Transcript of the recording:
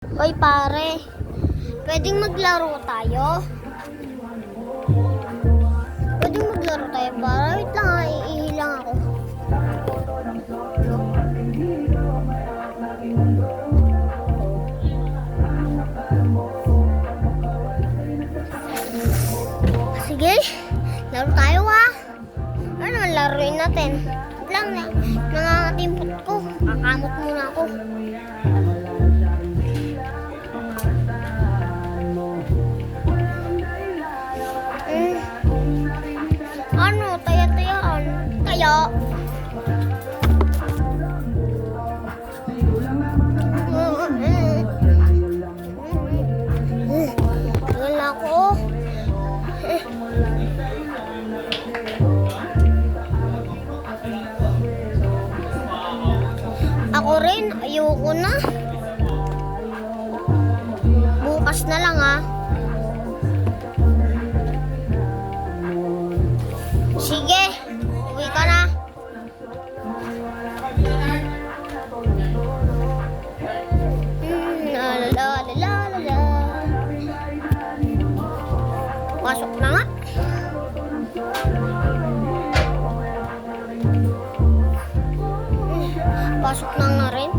Hoy pare, pwedeng maglaro tayo? Pwedeng maglaro tayo pare? Wait lang, iihi lang ako. Sige, laro tayo ah. Ano naman laruin natin? Wait lang, nangangatimpot ko. Kakamot muna ako. Ano? Taya-tayaan. Taya. Tagal na ako. Ako rin. Ayoko na. Bukas na lang ah. Sige, uwi ka na. La la la la la la. Pasok na nga. Pasok na nga rin.